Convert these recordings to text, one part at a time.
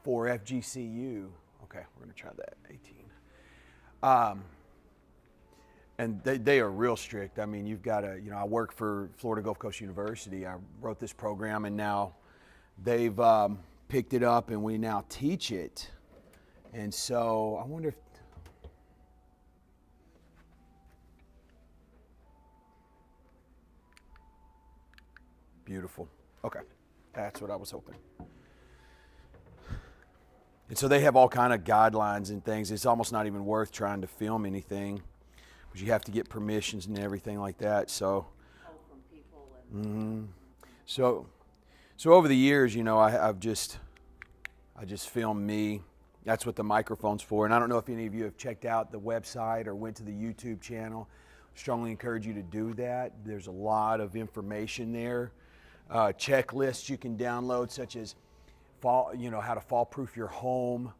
for FGCU. Okay, we're going to try that, 18. And they are real strict. I mean, you've got to, I work for Florida Gulf Coast University. I wrote this program, and now they've picked it up, and we now teach it. And so I wonder if, beautiful. Okay, that's what I was hoping. And so they have all kind of guidelines and things. It's almost not even worth trying to film anything, because you have to get permissions and everything like that. So, from people and so over the years, I just filmed me. That's what the microphone's for. And I don't know if any of you have checked out the website or went to the YouTube channel. Strongly encourage you to do that. There's a lot of information there. Checklists you can download, such as how to fall-proof your home,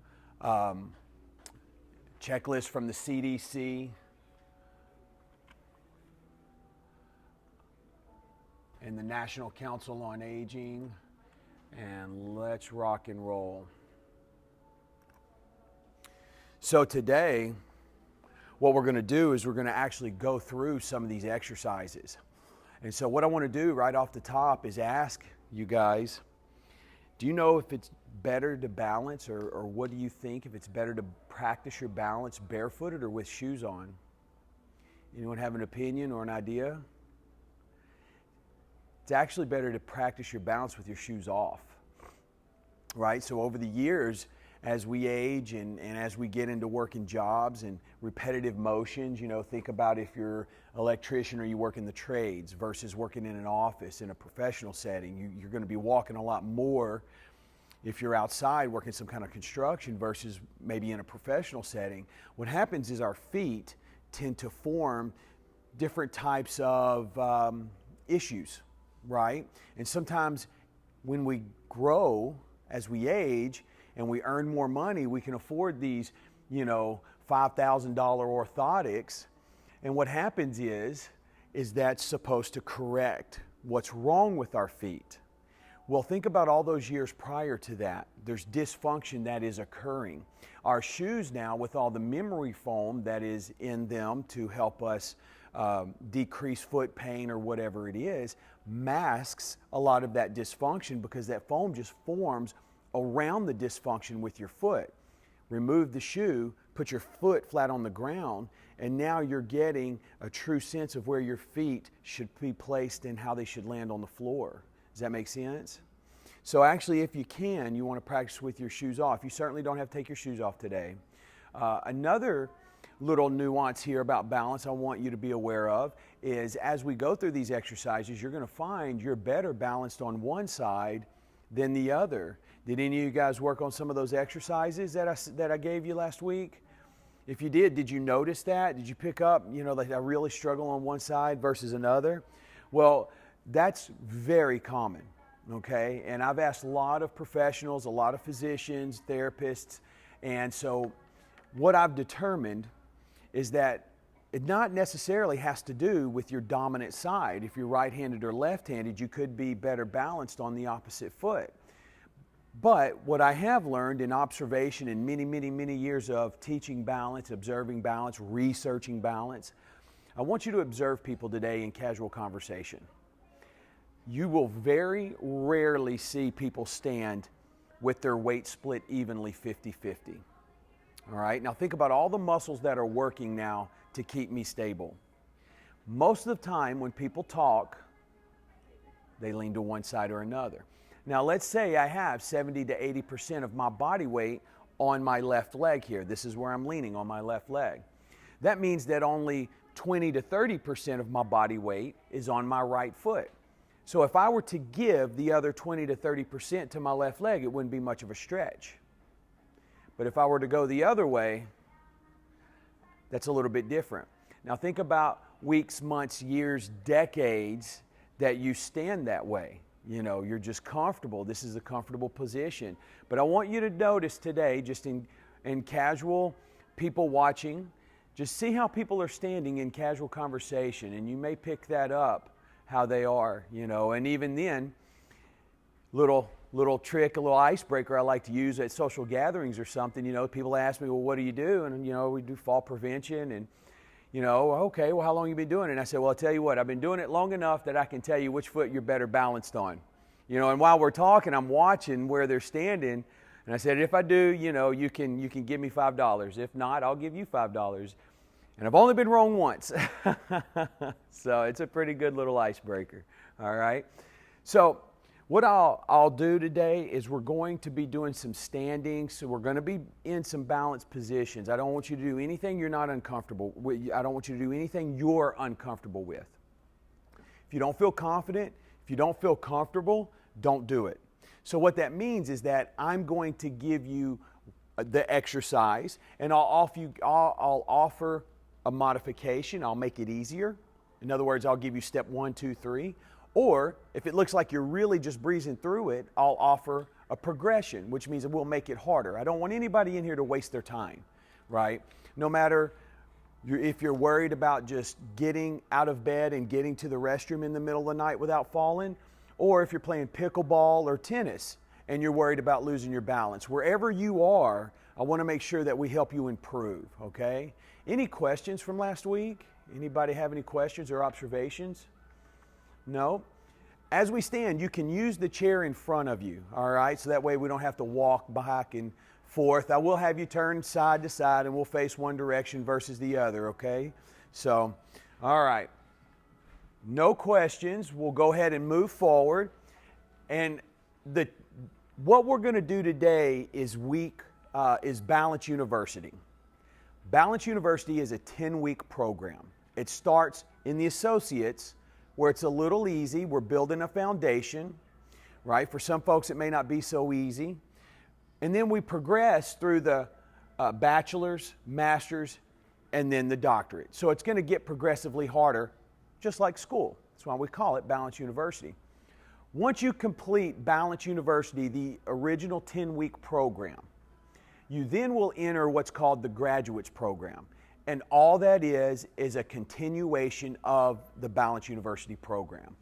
checklists from the CDC, and the National Council on Aging, and let's rock and roll. So today, what we're going to do is we're going to actually go through some of these exercises. And so what I want to do right off the top is ask you guys, do you know if it's better to balance, or what do you think, if it's better to practice your balance barefooted or with shoes on? Anyone have an opinion or an idea? It's actually better to practice your balance with your shoes off, right? So over the years, as we age and as we get into working jobs and repetitive motions, think about if you're an electrician or you work in the trades versus working in an office in a professional setting. You're going to be walking a lot more if you're outside working some kind of construction versus maybe in a professional setting. What happens is our feet tend to form different types of issues, right? And sometimes when we grow, as we age, and we earn more money, we can afford these, $5,000 orthotics. And what happens is that's supposed to correct what's wrong with our feet. Well, think about all those years prior to that. There's dysfunction that is occurring. Our shoes now, with all the memory foam that is in them to help us decrease foot pain or whatever it is, masks a lot of that dysfunction, because that foam just forms around the dysfunction with your foot. Remove the shoe, put your foot flat on the ground, and now you're getting a true sense of where your feet should be placed and how they should land on the floor. Does that make sense? So actually, if you can, you want to practice with your shoes off. You certainly don't have to take your shoes off today. Another little nuance here about balance I want you to be aware of is, as we go through these exercises, you're going to find you're better balanced on one side than the other. Did any of you guys work on some of those exercises that I gave you last week? If you did you notice that? Did you pick up, like I really struggle on one side versus another? Well, that's very common, okay? And I've asked a lot of professionals, a lot of physicians, therapists, and so what I've determined is that it not necessarily has to do with your dominant side. If you're right-handed or left-handed, you could be better balanced on the opposite foot. But what I have learned in observation in many, many, many years of teaching balance, observing balance, researching balance, I want you to observe people today in casual conversation. You will very rarely see people stand with their weight split evenly 50-50. All right, now think about all the muscles that are working now to keep me stable. Most of the time when people talk, they lean to one side or another. Now let's say I have 70 to 80% of my body weight on my left leg here. This is where I'm leaning, on my left leg. That means that only 20 to 30% of my body weight is on my right foot. So if I were to give the other 20 to 30% to my left leg, it wouldn't be much of a stretch. But if I were to go the other way, that's a little bit different. Now think about weeks, months, years, decades that you stand that way. You're just comfortable. This is a comfortable position. But I want you to notice today, just in casual people watching, just see how people are standing in casual conversation, and you may pick that up, how they are, and even then, little little trick, a little icebreaker I like to use at social gatherings or something. People ask me, well, what do you do? And, we do fall prevention. And, okay, well, how long have you been doing it? And I said, well, I'll tell you what, I've been doing it long enough that I can tell you which foot you're better balanced on. And while we're talking, I'm watching where they're standing. And I said, if I do, you can give me $5. If not, I'll give you $5. And I've only been wrong once. So it's a pretty good little icebreaker. All right. So what I'll do today is we're going to be doing some standing. So we're going to be in some balanced positions. I don't want you to do anything you're not uncomfortable with. I don't want you to do anything you're uncomfortable with. If you don't feel confident, if you don't feel comfortable, don't do it. So what that means is that I'm going to give you the exercise, and I'll offer a modification. I'll make it easier. In other words, I'll give you step 1, 2, 3. Or if it looks like you're really just breezing through it, I'll offer a progression, which means it will make it harder. I don't want anybody in here to waste their time, right? No matter if you're worried about just getting out of bed and getting to the restroom in the middle of the night without falling, or if you're playing pickleball or tennis and you're worried about losing your balance. Wherever you are, I want to make sure that we help you improve, okay? Any questions from last week? Anybody have any questions or observations? No? As we stand, you can use the chair in front of you, all right? So that way we don't have to walk back and forth. I will have you turn side to side and we'll face one direction versus the other, okay? So, all right. No questions. We'll go ahead and move forward. And what we're going to do today is Balance University. Balance University is a 10-week program. It starts in the associates where it's a little easy. We're building a foundation, right? For some folks, it may not be so easy. And then we progress through the bachelor's, master's, and then the doctorate. So it's going to get progressively harder, just like school. That's why we call it Balance University. Once you complete Balance University, the original 10-week program, you then will enter what's called the graduates program. And all that is a continuation of the Balance University program.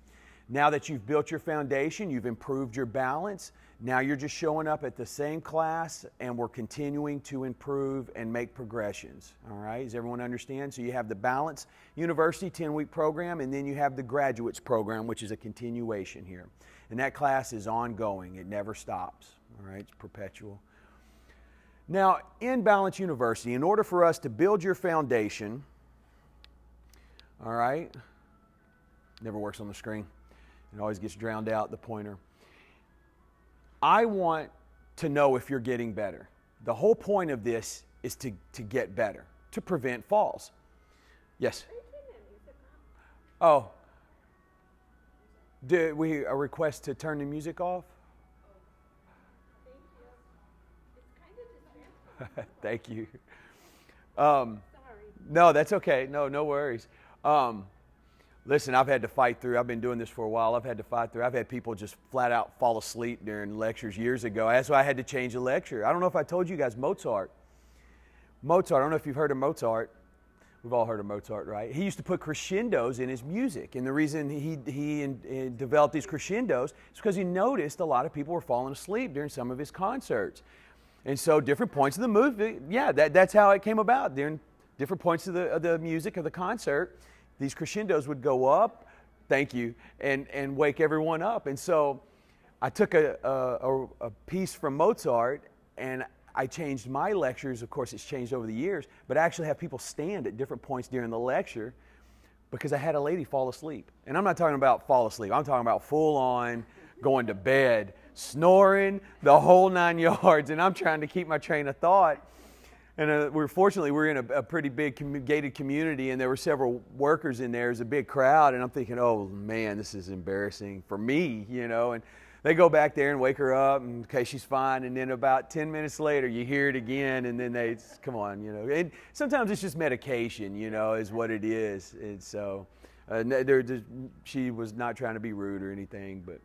Now that you've built your foundation, you've improved your balance, now you're just showing up at the same class and we're continuing to improve and make progressions. All right, does everyone understand? So you have the Balance University 10-week program, and then you have the graduates program, which is a continuation here. And that class is ongoing. It never stops. All right, it's perpetual. Now, in Balance University, in order for us to build your foundation, all right, never works on the screen. It always gets drowned out, the pointer. I want to know if you're getting better. The whole point of this is to get better, to prevent falls. Yes? Oh. Did we a request to turn the music off? Thank you. Sorry. No, that's okay. No worries. Listen, I've had to fight through. I've been doing this for a while. I've had to fight through. I've had people just flat out fall asleep during lectures years ago. That's why I had to change the lecture. I don't know if I told you guys Mozart. I don't know if you've heard of Mozart. We've all heard of Mozart, right? He used to put crescendos in his music. And the reason he developed these crescendos is because he noticed a lot of people were falling asleep during some of his concerts. And so different points of the movie, that's how it came about. During different points of the music of the concert, these crescendos would go up, thank you, and wake everyone up. And so I took a piece from Mozart and I changed my lectures. Of course, it's changed over the years, but I actually have people stand at different points during the lecture because I had a lady fall asleep. And I'm not talking about fall asleep. I'm talking about full on going to bed, snoring, the whole 9 yards. And I'm trying to keep my train of thought. And we're in a pretty big gated community, and there were several workers in there. There's a big crowd, and I'm thinking, oh man, this is embarrassing for me, And they go back there and wake her up, and okay, she's fine. And then about 10 minutes later, you hear it again, and then come on, And sometimes it's just medication, is what it is. And so she was not trying to be rude or anything, but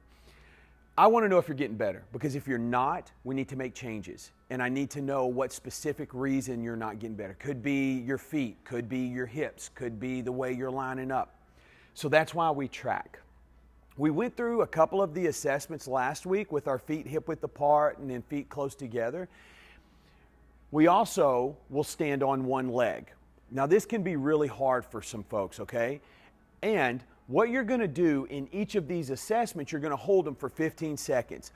I want to know if you're getting better, because if you're not, we need to make changes. And I need to know what specific reason you're not getting better. Could be your feet, could be your hips, could be the way you're lining up. So that's why we track. We went through a couple of the assessments last week with our feet hip width apart and then feet close together. We also will stand on one leg. Now this can be really hard for some folks, okay? And what you're going to do in each of these assessments, you're going to hold them for 15 seconds.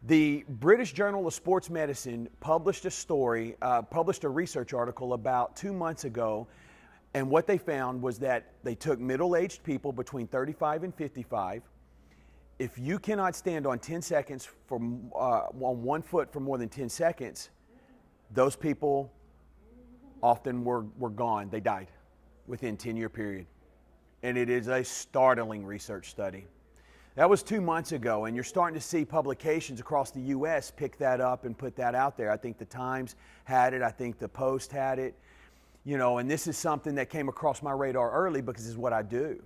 The British Journal of Sports Medicine published a research article about 2 months ago, and what they found was that they took middle-aged people between 35 and 55. If you cannot stand on 10 seconds on 1 foot for more than 10 seconds, those people often were gone. They died within 10-year period. And it is a startling research study. That was 2 months ago, and you're starting to see publications across the U.S. pick that up and put that out there. I think the Times had it. I think the Post had it. You know, and this is something that came across my radar early because this is what I do.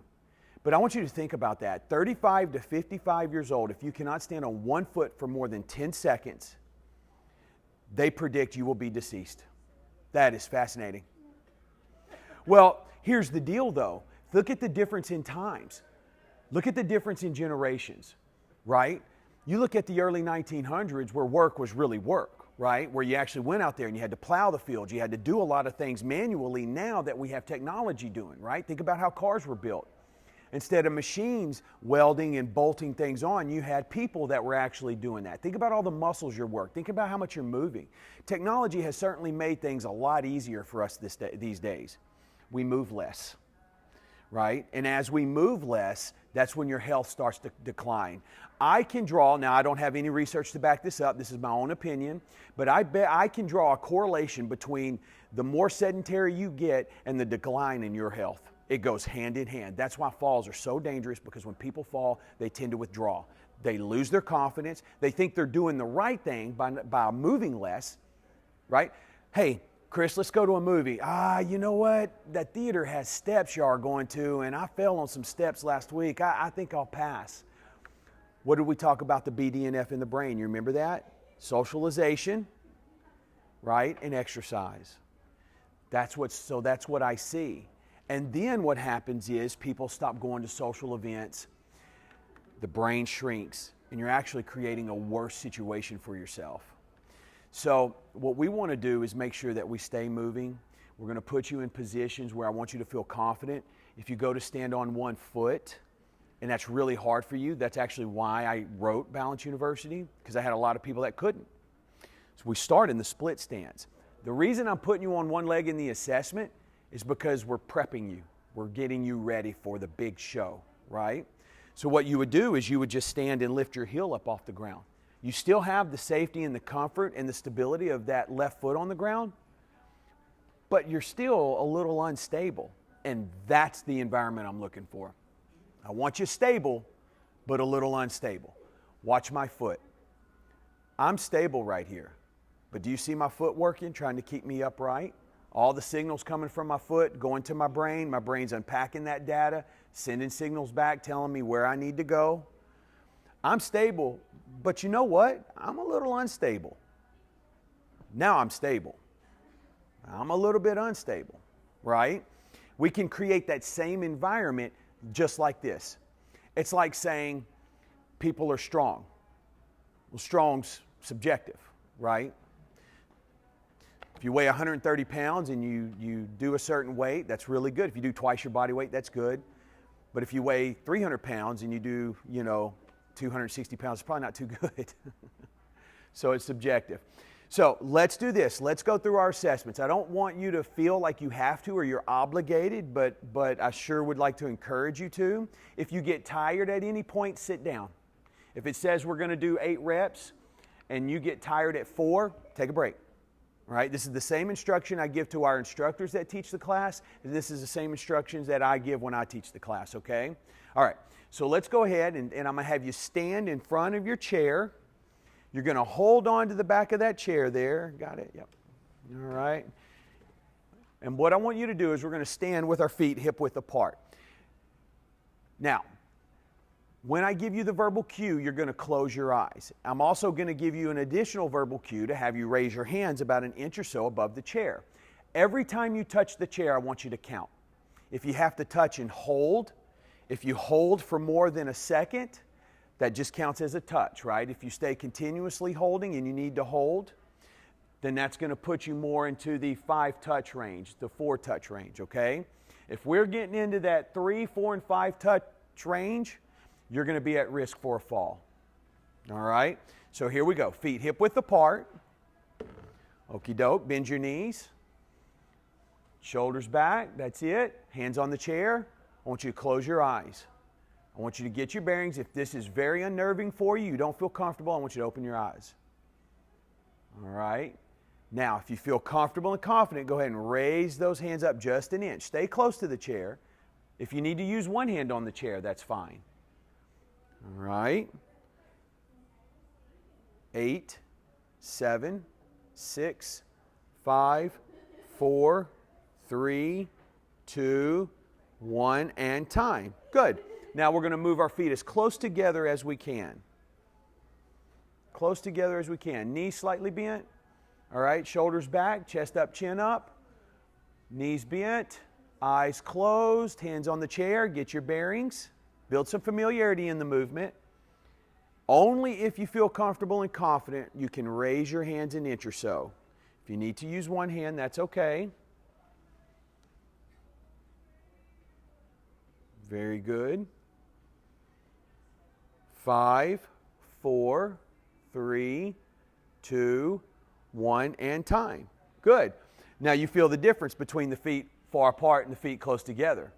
But I want you to think about that. 35 to 55 years old, if you cannot stand on 1 foot for more than 10 seconds, they predict you will be deceased. That is fascinating. Well, here's the deal though. Look at the difference in times. Look at the difference in generations, right? You look at the early 1900s where work was really work, right? Where you actually went out there and you had to plow the field. You had to do a lot of things manually now that we have technology doing, right? Think about how cars were built. Instead of machines welding and bolting things on, you had people that were actually doing that. Think about all the muscles you work. Think about how much you're moving. Technology has certainly made things a lot easier for us these days. We move less, right? And as we move less, that's when your health starts to decline. I can draw, now I don't have any research to back this up, this is my own opinion, but I bet I can draw a correlation between the more sedentary you get and the decline in your health. It goes hand in hand. That's why falls are so dangerous, because when people fall, they tend to withdraw. They lose their confidence. They think they're doing the right thing by moving less, right? Hey, Chris, let's go to a movie. You know what? That theater has steps you are going to, and I fell on some steps last week. I think I'll pass. What did we talk about the BDNF in the brain? You remember that? Socialization, right? And exercise. That's what I see. And then what happens is people stop going to social events, the brain shrinks, and you're actually creating a worse situation for yourself. So what we want to do is make sure that we stay moving. We're going to put you in positions where I want you to feel confident. If you go to stand on 1 foot, and that's really hard for you, that's actually why I wrote Balance University, because I had a lot of people that couldn't. So we start in the split stance. The reason I'm putting you on one leg in the assessment is because we're prepping you. We're getting you ready for the big show, right? So what you would do is you would just stand and lift your heel up off the ground. You still have the safety and the comfort and the stability of that left foot on the ground, but you're still a little unstable, and that's the environment I'm looking for. I want you stable, but a little unstable. Watch my foot. I'm stable right here, but do you see my foot working, trying to keep me upright? All the signals coming from my foot, going to my brain's unpacking that data, sending signals back, telling me where I need to go. I'm stable, but you know what? I'm a little unstable. Now I'm stable. I'm a little bit unstable, right? We can create that same environment just like this. It's like saying people are strong. Well, strong's subjective, right? If you weigh 130 pounds and you do a certain weight, that's really good. If you do twice your body weight, that's good. But if you weigh 300 pounds and you do, 260 pounds, it's probably not too good. So it's subjective. So let's do this. Let's go through our assessments. I don't want you to feel like you have to or you're obligated, but I sure would like to encourage you to. If you get tired at any point, sit down. If it says we're going to do 8 reps and you get tired at 4, take a break. Right? This is the same instruction I give to our instructors that teach the class. And this is the same instructions that I give when I teach the class, okay? All right, so let's go ahead and I'm going to have you stand in front of your chair. You're going to hold on to the back of that chair there. Got it? Yep. All right. And what I want you to do is we're going to stand with our feet hip width apart. Now, when I give you the verbal cue, you're going to close your eyes. I'm also going to give you an additional verbal cue to have you raise your hands about an inch or so above the chair. Every time you touch the chair, I want you to count. If you have to touch and hold, If you hold for more than a second, that just counts as a touch, right? If you stay continuously holding and you need to hold, then that's going to put you more into the 5-touch range, the 4-touch range, okay? If we're getting into that 3, 4, and 5-touch range, you're going to be at risk for a fall. All right? So here we go. Feet hip width apart. Okie doke. Bend your knees. Shoulders back. That's it. Hands on the chair. I want you to close your eyes. I want you to get your bearings. If this is very unnerving for you, you don't feel comfortable, I want you to open your eyes. All right? Now, if you feel comfortable and confident, go ahead and raise those hands up just an inch. Stay close to the chair. If you need to use one hand on the chair, that's fine. All right? 8, 7, 6, 5, 4, 3, 2, 1, and time. Good. Now we're going to move our feet as close together as we can. Close together as we can. Knees slightly bent. All right, shoulders back, chest up, chin up. Knees bent, eyes closed, hands on the chair. Get your bearings. Build some familiarity in the movement. Only if you feel comfortable and confident, you can raise your hands an inch or so. If you need to use one hand, that's okay. Very good. 5, 4, 3, 2, 1, and time. Good. Now you feel the difference between the feet far apart and the feet close together.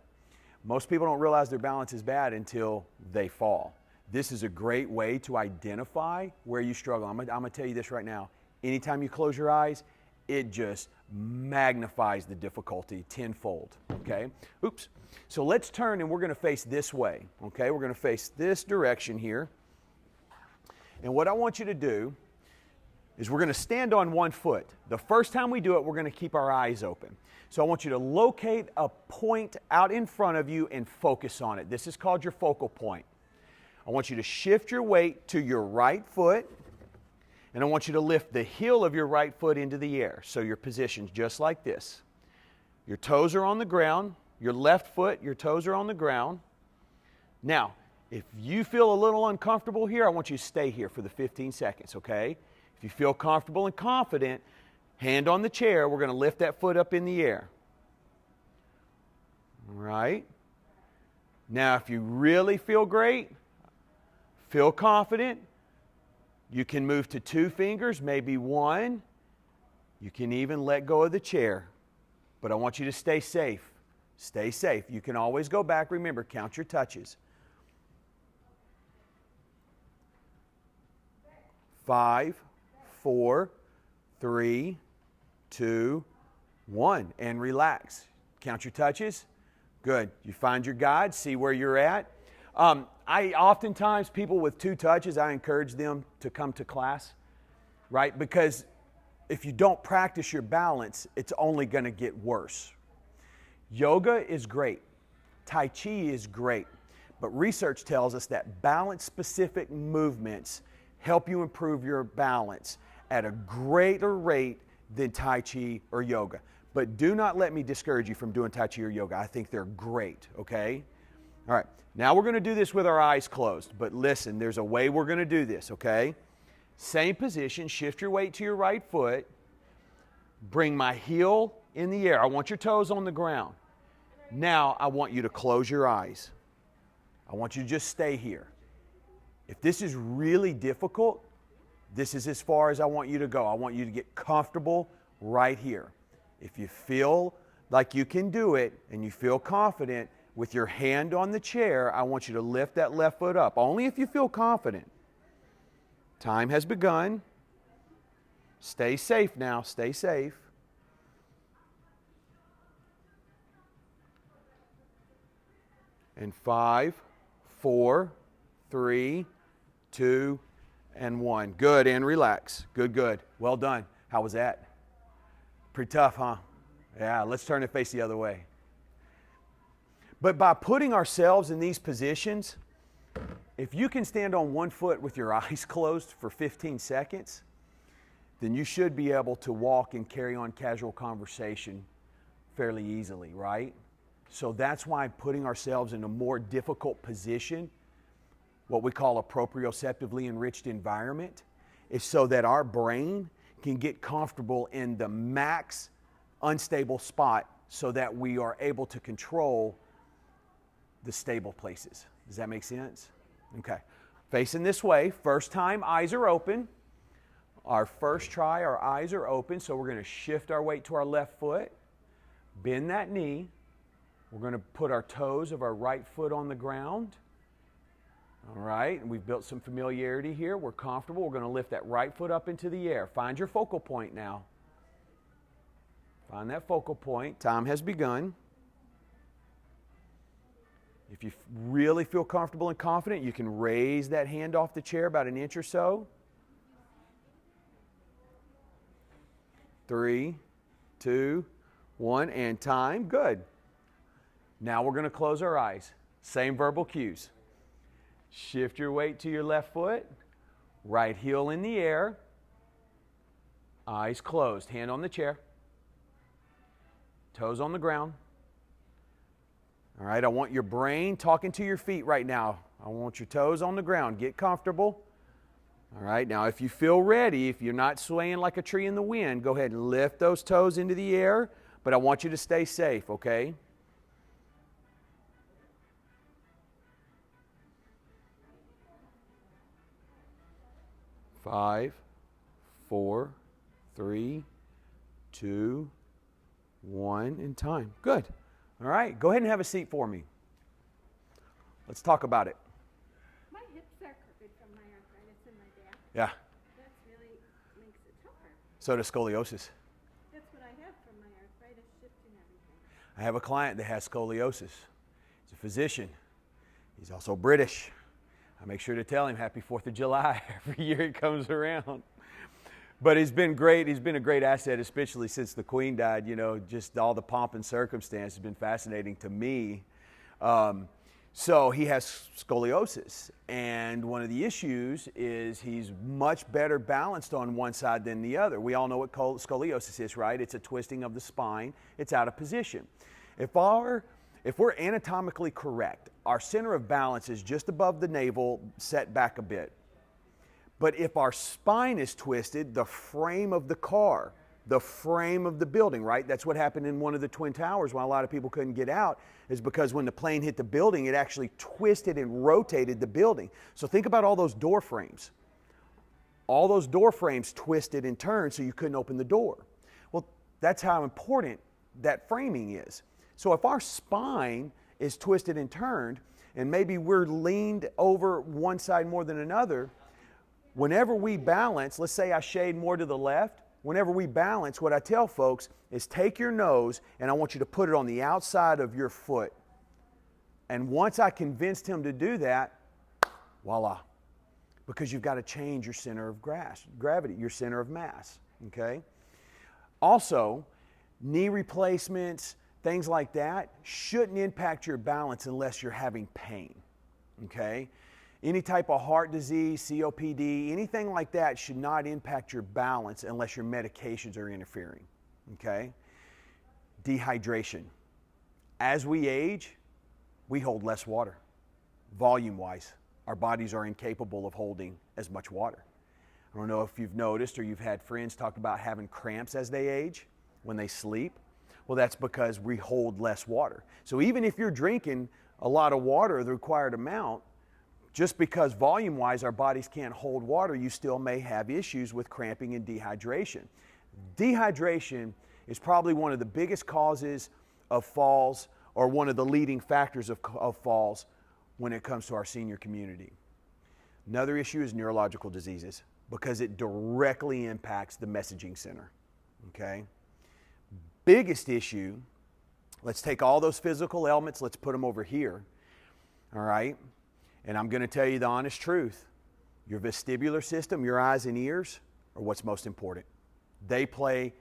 Most people don't realize their balance is bad until they fall. This is a great way to identify where you struggle. I'm going to tell you this right now. Anytime you close your eyes, it just magnifies the difficulty tenfold, okay? Oops. So let's turn and we're going to face this way, okay? We're going to face this direction here. And what I want you to do is we're going to stand on one foot. The first time we do it, we're going to keep our eyes open. So I want you to locate a point out in front of you and focus on it. This is called your focal point. I want you to shift your weight to your right foot, and I want you to lift the heel of your right foot into the air. So your position's just like this. Your toes are on the ground. Your left foot, your toes are on the ground. Now, if you feel a little uncomfortable here, I want you to stay here for the 15 seconds, okay? If you feel comfortable and confident, hand on the chair, we're going to lift that foot up in the air. All right? Now, if you really feel great, feel confident, you can move to 2 fingers, maybe 1. You can even let go of the chair. But I want you to stay safe. Stay safe. You can always go back. Remember, count your touches. 5, 4, 3, 2, 1. And relax. Count your touches. Good. You find your guide. See where you're at. I oftentimes, people with 2 touches, I encourage them to come to class, right? Because if you don't practice your balance, it's only going to get worse. Yoga is great. Tai Chi is great. But research tells us that balance-specific movements help you improve your balance at a greater rate than Tai Chi or yoga. But do not let me discourage you from doing Tai Chi or yoga. I think they're great, okay? All right, now we're going to do this with our eyes closed. But listen, there's a way we're going to do this, okay? Same position, shift your weight to your right foot. Bring my heel in the air. I want your toes on the ground. Now I want you to close your eyes. I want you to just stay here. If this is really difficult, this is as far as I want you to go. I want you to get comfortable right here. If you feel like you can do it and you feel confident, with your hand on the chair, I want you to lift that left foot up. Only if you feel confident. Time has begun. Stay safe now. Stay safe. And 5, 4, 3, 2, and 1. Good, and relax. Good, good. Well done. How was that? Pretty tough, huh? Yeah, let's turn and face the other way. But by putting ourselves in these positions, if you can stand on one foot with your eyes closed for 15 seconds, then you should be able to walk and carry on casual conversation fairly easily, right? So that's why putting ourselves in a more difficult position, what we call a proprioceptively enriched environment, is so that our brain can get comfortable in the max unstable spot so that we are able to control the stable places. Does that make sense? Okay. Facing this way, first time, eyes are open. Our first try, our eyes are open, so we're going to shift our weight to our left foot, bend that knee. We're going to put our toes of our right foot on the ground. All right, and we've built some familiarity here. We're comfortable. We're going to lift that right foot up into the air. Find your focal point now. Find that focal point. Time has begun. If you really feel comfortable and confident, you can raise that hand off the chair about an inch or so. 3, 2, 1, and time. Good. Now we're going to close our eyes. Same verbal cues. Shift your weight to your left foot. Right heel in the air. Eyes closed. Hand on the chair. Toes on the ground. All right, I want your brain talking to your feet right now. I want your toes on the ground. Get comfortable. All right, now if you feel ready, if you're not swaying like a tree in the wind, go ahead and lift those toes into the air, but I want you to stay safe, okay? Five, 4, 3, 2, 1, and time. Good. All right, go ahead and have a seat for me. Let's talk about it. My hips are crooked from my arthritis in my back. Yeah, That really makes it tougher. so does scoliosis. That's what I have from my arthritis shifting everything. I have a client that has scoliosis. He's a physician. He's also British. I make sure to tell him Happy 4th of July every year he comes around. But he's been great. He's been a great asset, especially since the Queen died. You know, just all the pomp and circumstance has been fascinating to me. So he has scoliosis. And one of the issues is he's much better balanced on one side than the other. We all know what scoliosis is, right? It's a twisting of the spine. It's out of position. If we're anatomically correct, our center of balance is just above the navel, set back a bit. But if our spine is twisted, the frame of the car, the frame of the building, right? That's what happened in one of the Twin Towers why a lot of people couldn't get out, is because when the plane hit the building, it actually twisted and rotated the building. So think about all those door frames. All those door frames twisted and turned so you couldn't open the door. Well, that's how important that framing is. So if our spine is twisted and turned, and maybe we're leaned over one side more than another, whenever we balance, let's say I shade more to the left, whenever we balance, what I tell folks is take your nose and I want you to put it on the outside of your foot. And once I convinced him to do that, voila. Because you've got to change your center of gravity, your center of mass, okay? Also, knee replacements, things like that shouldn't impact your balance unless you're having pain, okay? Any type of heart disease, COPD, anything like that should not impact your balance unless your medications are interfering, okay? Dehydration. As we age, we hold less water, volume-wise. Our bodies are incapable of holding as much water. I don't know if you've noticed or you've had friends talk about having cramps as they age when they sleep. Well, that's because we hold less water. So even if you're drinking a lot of water, the required amount, just because volume-wise our bodies can't hold water, you still may have issues with cramping and dehydration. Dehydration is probably one of the biggest causes of falls or one of the leading factors of falls when it comes to our senior community. Another issue is neurological diseases because it directly impacts the messaging center, okay? Biggest issue, let's take all those physical elements, let's put them over here, all right? And I'm going to tell you the honest truth. Your vestibular system, your eyes and ears, are what's most important. They play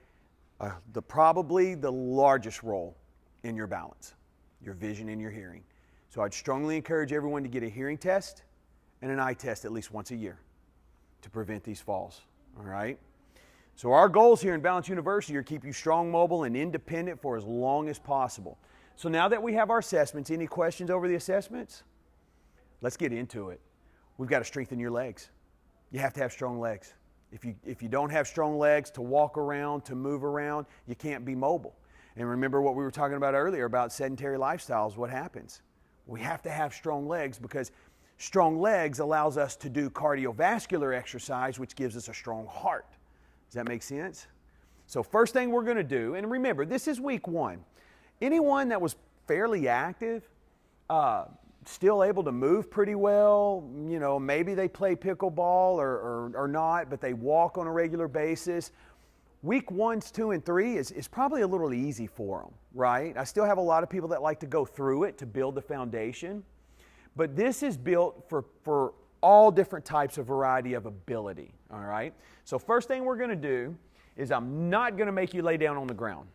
probably the largest role in your balance, your vision and your hearing. So I'd strongly encourage everyone to get a hearing test and an eye test at least once a year to prevent these falls, all right? So our goals here in Balance University are to keep you strong, mobile, and independent for as long as possible. So now that we have our assessments, any questions over the assessments? Let's get into it. We've got to strengthen your legs. You have to have strong legs. If you don't have strong legs to walk around, to move around, you can't be mobile. And remember what we were talking about earlier about sedentary lifestyles, what happens? We have to have strong legs because strong legs allows us to do cardiovascular exercise, which gives us a strong heart. Does that make sense? So first thing we're going to do, and remember, this is week 1. Anyone that was fairly active, still able to move pretty well, maybe they play pickleball or not, but they walk on a regular basis. Week 1, 2, and 3 is probably a little easy for them, right? I still have a lot of people that like to go through it to build the foundation, but this is built for all different types of variety of ability, all right? So first thing we're going to do is I'm not going to make you lay down on the ground.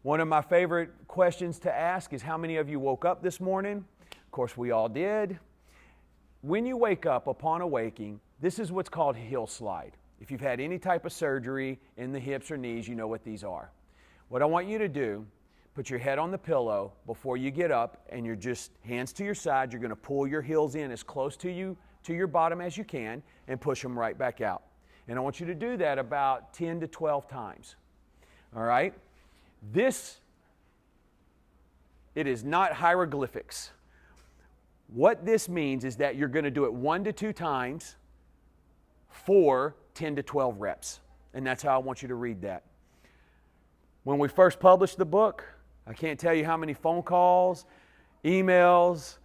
One of my favorite questions to ask is how many of you woke up this morning? Of course, we all did. When you wake up, upon awaking, this is what's called heel slide. If you've had any type of surgery in the hips or knees, you know what these are. What I want you to do, put your head on the pillow before you get up, and you're just hands to your side. You're going to pull your heels in as close to your bottom as you can and push them right back out. And I want you to do that about 10 to 12 times. All right? It is not hieroglyphics. What this means is that you're going to do it 1 to 2 times for 10 to 12 reps. And that's how I want you to read that. When we first published the book, I can't tell you how many phone calls, emails,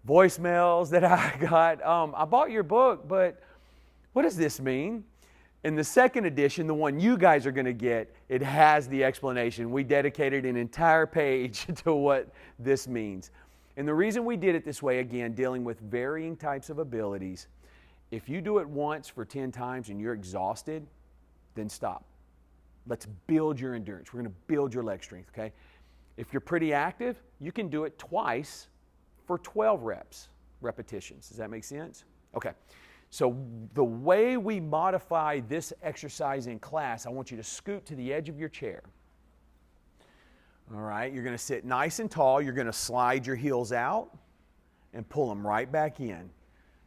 voicemails that I got. I bought your book, but what does this mean? In the second edition, the one you guys are going to get, it has the explanation. We dedicated an entire page to what this means. And the reason we did it this way, again, dealing with varying types of abilities, if you do it once for 10 times and you're exhausted, then stop. Let's build your endurance. We're going to build your leg strength, okay? If you're pretty active, you can do it twice for 12 repetitions. Does that make sense? Okay. So the way we modify this exercise in class, I want you to scoot to the edge of your chair. All right, you're going to sit nice and tall. You're going to slide your heels out and pull them right back in.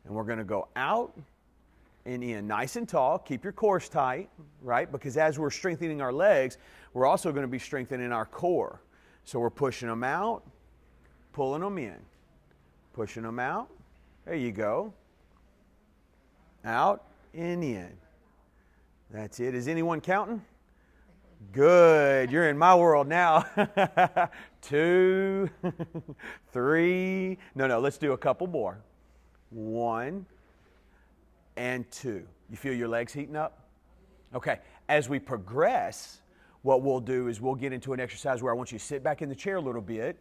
And we're going to go out and in nice and tall. Keep your core tight, right? Because as we're strengthening our legs, we're also going to be strengthening our core. So we're pushing them out, pulling them in, pushing them out. There you go. Out and in. That's it. Is anyone counting? Good. You're in my world now. 2, 3. No, let's do a couple more. 1 and 2. You feel your legs heating up? Okay. As we progress, what we'll do is we'll get into an exercise where I want you to sit back in the chair a little bit.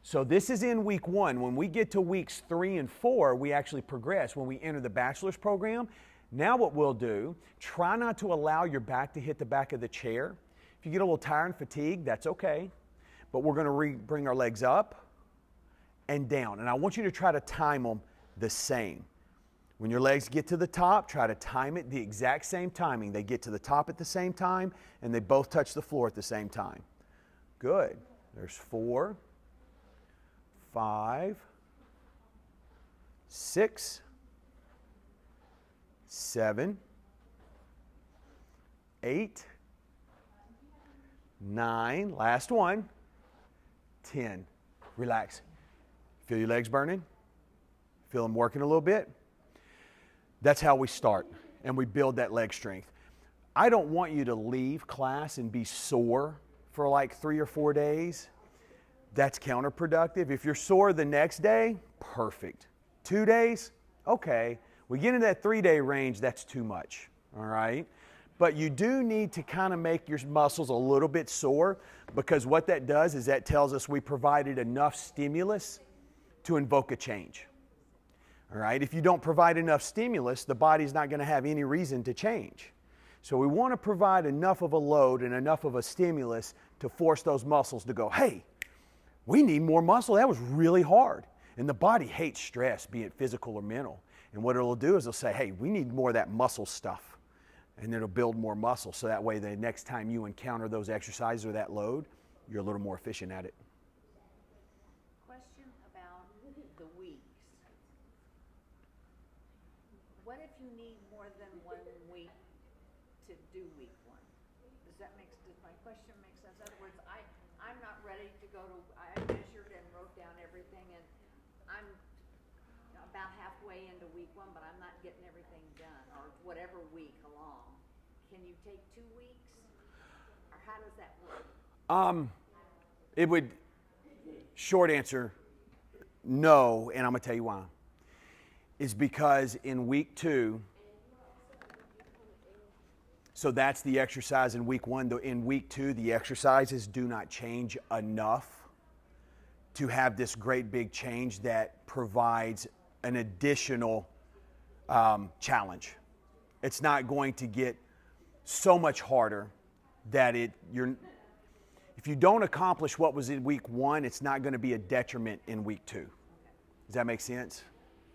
So this is in week 1. When we get to weeks 3 and 4, we actually progress. When we enter the bachelor's program, now what we'll do, try not to allow your back to hit the back of the chair. If you get a little tired and fatigued, that's okay. But we're going to bring our legs up and down. And I want you to try to time them the same. When your legs get to the top, try to time it the exact same timing. They get to the top at the same time, and they both touch the floor at the same time. Good. There's 4. 5, 6, 7, 8, 9, last one, 10. Relax. Feel your legs burning? Feel them working a little bit? That's how we start, and we build that leg strength. I don't want you to leave class and be sore for like 3 or 4 days. That's counterproductive. If you're sore the next day, perfect. 2 days, okay. We get into that 3-day range, that's too much, all right? But you do need to kind of make your muscles a little bit sore, because what that does is that tells us we provided enough stimulus to invoke a change, all right? If you don't provide enough stimulus, the body's not going to have any reason to change. So we want to provide enough of a load and enough of a stimulus to force those muscles to go, hey, we need more muscle. That was really hard. And the body hates stress, be it physical or mental. And what it'll do is it'll say, hey, we need more of that muscle stuff. And it'll build more muscle. So that way the next time you encounter those exercises or that load, you're a little more efficient at it. do week 1? Does my question make sense? In other words, I'm not ready to go to, I measured and wrote down everything, and I'm about halfway into week 1, but I'm not getting everything done, or whatever week along. Can you take 2 weeks? Or how does that work? It would, short answer, no, and I'm going to tell you why. Is because in week 2, so that's the exercise in week 1. In week 2, the exercises do not change enough to have this great big change that provides an additional challenge. It's not going to get so much harder that if you don't accomplish what was in week 1, it's not going to be a detriment in week 2. Does that make sense?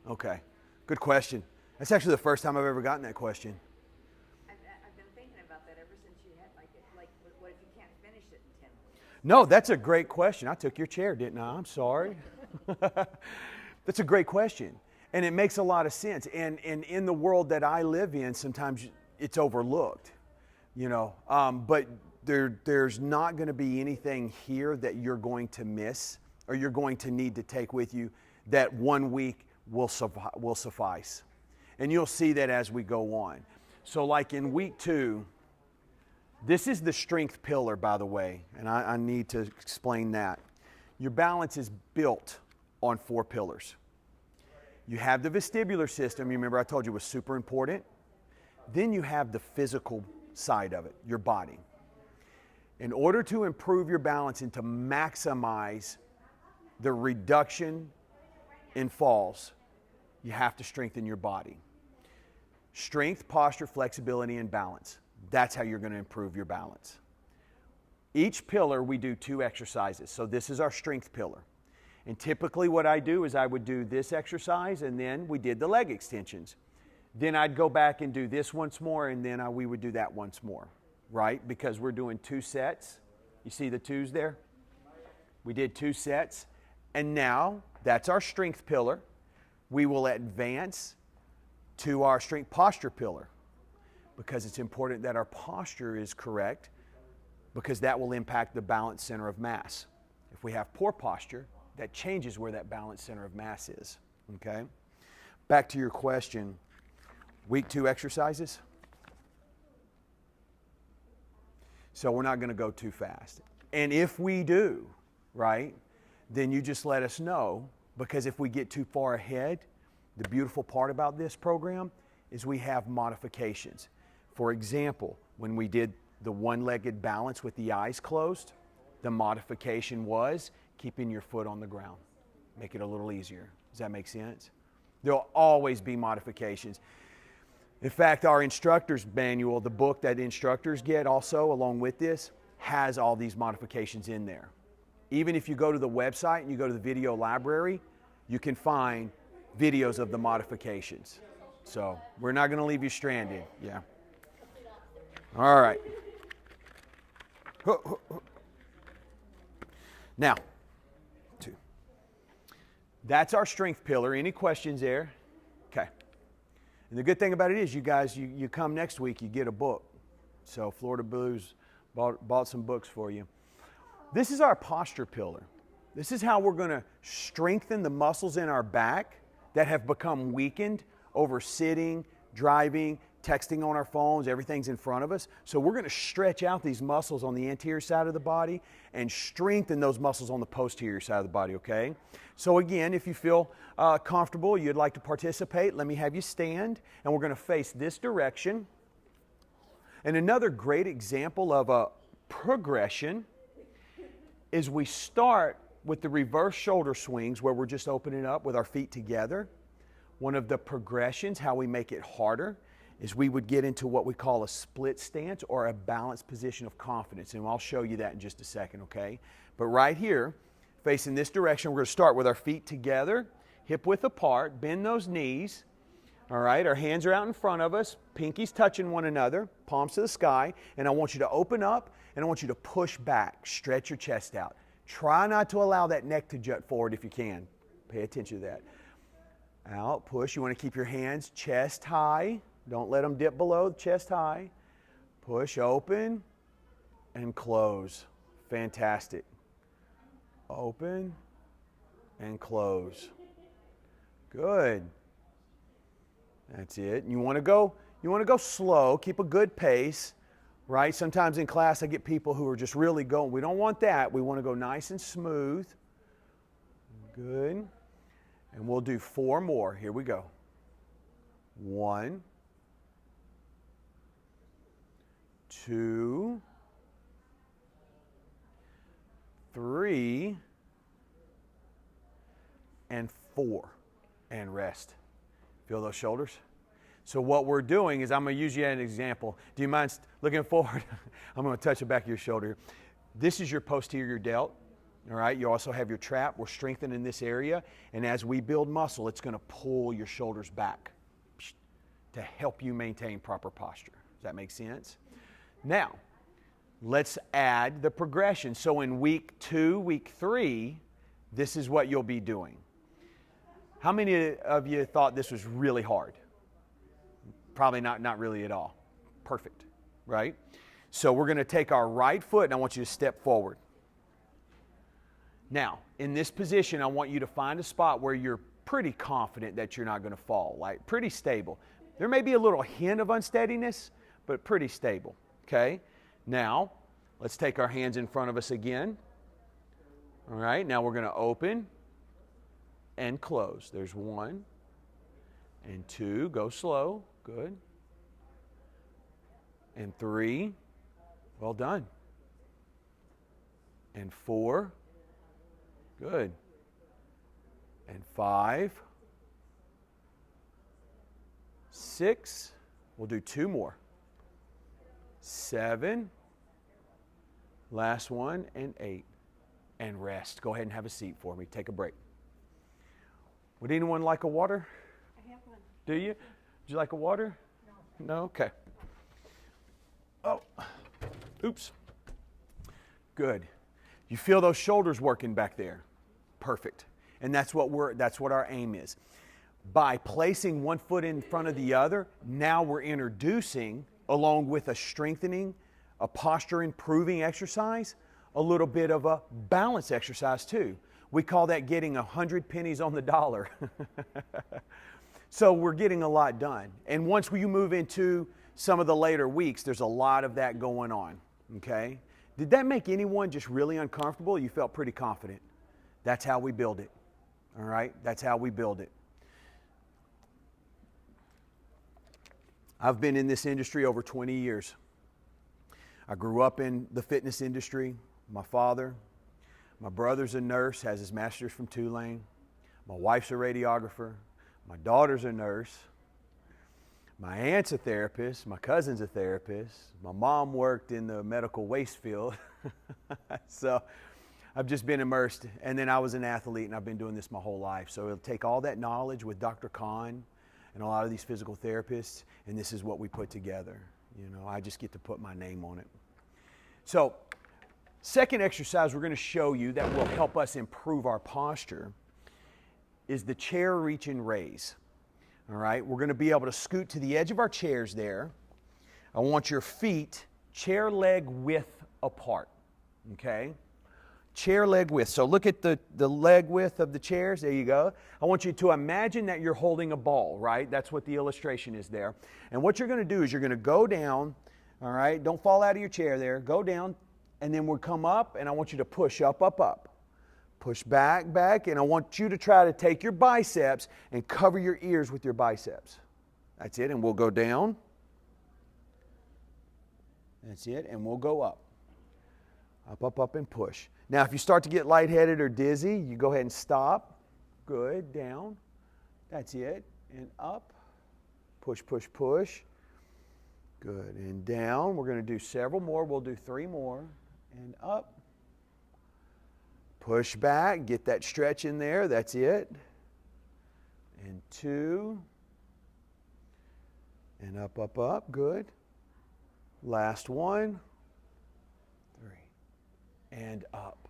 Okay. Good question. That's actually the first time I've ever gotten that question. I've been thinking about that ever since you had like what if you can't finish it in 10 weeks? No, that's a great question. I took your chair, didn't I? I'm sorry. That's a great question. And it makes a lot of sense. And in the world that I live in, sometimes it's overlooked, but there's not going to be anything here that you're going to miss or you're going to need to take with you that 1 week will suffice. And you'll see that as we go on. So like in week 2, this is the strength pillar, by the way, and I need to explain that. Your balance is built on 4 pillars. You have the vestibular system, you remember I told you was super important. Then you have the physical side of it, your body. In order to improve your balance and to maximize the reduction in falls, you have to strengthen your body. Strength, posture, flexibility, and balance. That's how you're going to improve your balance. Each pillar we do 2 exercises. So this is our strength pillar. And typically what I do is I would do this exercise and then we did the leg extensions. Then I'd go back and do this once more and then we would do that once more, right? Because we're doing 2 sets. You see the 2s there? We did 2 sets. And now that's our strength pillar. We will advance to our strength posture pillar because it's important that our posture is correct because that will impact the balance center of mass. If we have poor posture, that changes where that balance center of mass is, okay? Back to your question, week 2 exercises. So we're not going to go too fast. And if we do, right, then you just let us know because if we get too far ahead, the beautiful part about this program is we have modifications. For example, when we did the one-legged balance with the eyes closed, the modification was keeping your foot on the ground. Make it a little easier. Does that make sense? There'll always be modifications. In fact, our instructor's manual, the book that instructors get also along with this, has all these modifications in there. Even if you go to the website and you go to the video library, you can find videos of the modifications. So we're not going to leave you stranded. Yeah. All right. Now, 2. That's our strength pillar. Any questions there? Okay. And the good thing about it is you guys, you come next week, you get a book. So Florida Blues bought some books for you. This is our posture pillar. This is how we're going to strengthen the muscles in our back that have become weakened over sitting, driving, texting on our phones, everything's in front of us. So we're going to stretch out these muscles on the anterior side of the body and strengthen those muscles on the posterior side of the body, okay? So again, if you feel comfortable, you'd like to participate, let me have you stand, and we're going to face this direction. And another great example of a progression is we start with the reverse shoulder swings where we're just opening up with our feet together. One of the progressions, how we make it harder, is we would get into what we call a split stance or a balanced position of confidence. And I'll show you that in just a second, okay? But right here, facing this direction, we're going to start with our feet together, hip width apart, bend those knees. All right, our hands are out in front of us, pinkies touching one another, palms to the sky, and I want you to open up and I want you to push back, stretch your chest out. Try not to allow that neck to jut forward if you can. Pay attention to that. Out, push. You want to keep your hands chest high. Don't let them dip below, chest high. Push open and close. Fantastic. Open and close. Good. That's it. You want to go slow, keep a good pace, right? Sometimes in class I get people who are just really going. We don't want that. We want to go nice and smooth. Good. And we'll do 4 more. Here we go. 1, 2, 3, and 4. And rest. Feel those shoulders? So what we're doing is, I'm going to use you as an example. Do you mind looking forward? I'm going to touch the back of your shoulder. This is your posterior delt. All right, you also have your trap. We're strengthening this area. And as we build muscle, it's going to pull your shoulders back to help you maintain proper posture. Does that make sense? Now, let's add the progression. So in week 2, week 3, this is what you'll be doing. How many of you thought this was really hard? Probably not really at all. Perfect, right? So we're going to take our right foot, and I want you to step forward. Now, in this position, I want you to find a spot where you're pretty confident that you're not going to fall, like pretty stable. There may be a little hint of unsteadiness, but pretty stable, okay? Now, let's take our hands in front of us again. All right, now we're going to open and close. There's 1 and 2. Go slow. Good. And 3. Well done. And 4. Good. And 5. 6. We'll do 2 more. 7. Last one. And 8. And rest. Go ahead and have a seat for me. Take a break. Would anyone like a water? I have one. Do you? Would you like a water? No. No? Okay. Oh. Oops. Good. You feel those shoulders working back there? Perfect. And that's what our aim is. By placing one foot in front of the other, now we're introducing, along with a strengthening, a posture improving exercise, a little bit of a balance exercise too. We call that getting 100 pennies on the dollar. So we're getting a lot done. And once you move into some of the later weeks, there's a lot of that going on, okay? Did that make anyone just really uncomfortable? You felt pretty confident. That's how we build it, all right? That's how we build it. I've been in this industry over 20 years. I grew up in the fitness industry. My brother's a nurse, has his master's from Tulane. My wife's a radiographer. My daughter's a nurse. My aunt's a therapist. My cousin's a therapist. My mom worked in the medical waste field. So I've just been immersed. And then I was an athlete, and I've been doing this my whole life. So it'll take all that knowledge with Dr. Kahn and a lot of these physical therapists, and this is what we put together. You know, I just get to put my name on it. So, second exercise we're going to show you that will help us improve our posture is the chair reach and raise. All right, we're going to be able to scoot to the edge of our chairs there. I want your feet chair leg width apart, okay? Chair leg width. So look at the leg width of the chairs. There you go. I want you to imagine that you're holding a ball, right? That's what the illustration is there. And what you're going to do is you're going to go down, all right? Don't fall out of your chair there. Go down, and then we'll come up, and I want you to push up, up, up. Push back, back, and I want you to try to take your biceps and cover your ears with your biceps. That's it, and we'll go down. That's it, and we'll go up. Up, up, up, and push. Now, if you start to get lightheaded or dizzy, you go ahead and stop. Good, down. That's it, and up. Push, push, push. Good, and down. We're going to do several more. We'll do 3 more, and up. Push back, get that stretch in there, that's it. And 2. And up, up, up, good. Last one. 3. And up.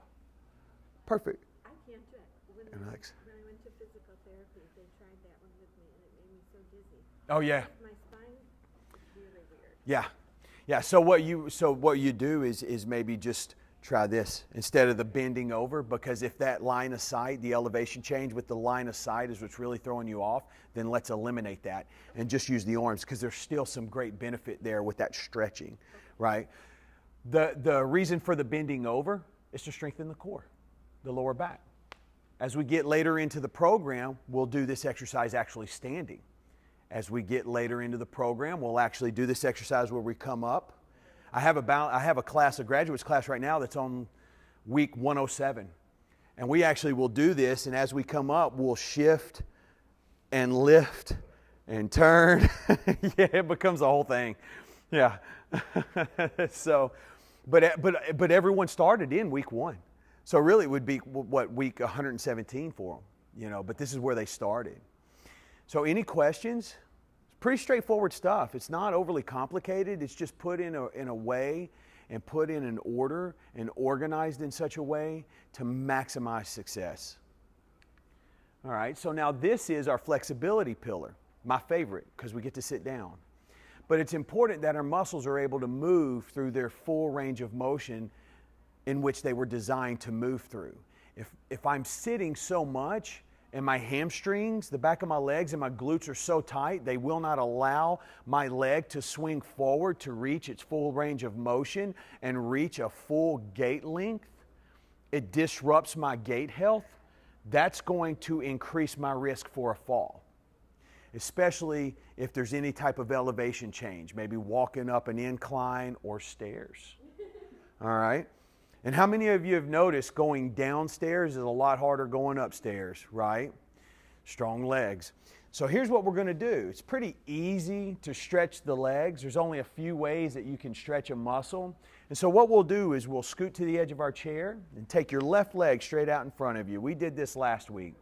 Perfect. I can't do it. And relax. When I went to physical therapy, they tried that one with me, and it made me so dizzy. Oh, yeah. My spine is really weird. Yeah. Yeah, so what you do is maybe just try this instead of the bending over, because if that line of sight, the elevation change with the line of sight is what's really throwing you off, then let's eliminate that and just use the arms, because there's still some great benefit there with that stretching, right? The reason for the bending over is to strengthen the core, the lower back. As we get later into the program, we'll do this exercise actually standing. As we get later into the program, we'll actually do this exercise where we come up. I have a class, a graduates class right now that's on week 107. And we actually will do this, and as we come up, we'll shift and lift and turn. Yeah, it becomes a whole thing. Yeah. So, but everyone started in week 1. So really it would be, what, week 117 for them, but this is where they started. So any questions? It's pretty straightforward stuff. It's not overly complicated. It's just put in a way and put in an order and organized in such a way to maximize success. All right, so now this is our flexibility pillar, my favorite, because we get to sit down. But it's important that our muscles are able to move through their full range of motion in which they were designed to move through. If I'm sitting so much, and my hamstrings, the back of my legs and my glutes are so tight, they will not allow my leg to swing forward to reach its full range of motion and reach a full gait length. It disrupts my gait health. That's going to increase my risk for a fall, especially if there's any type of elevation change, maybe walking up an incline or stairs. All right? And how many of you have noticed going downstairs is a lot harder going upstairs, right? Strong legs. So here's what we're going to do. It's pretty easy to stretch the legs. There's only a few ways that you can stretch a muscle. And so what we'll do is we'll scoot to the edge of our chair and take your left leg straight out in front of you. We did this last week.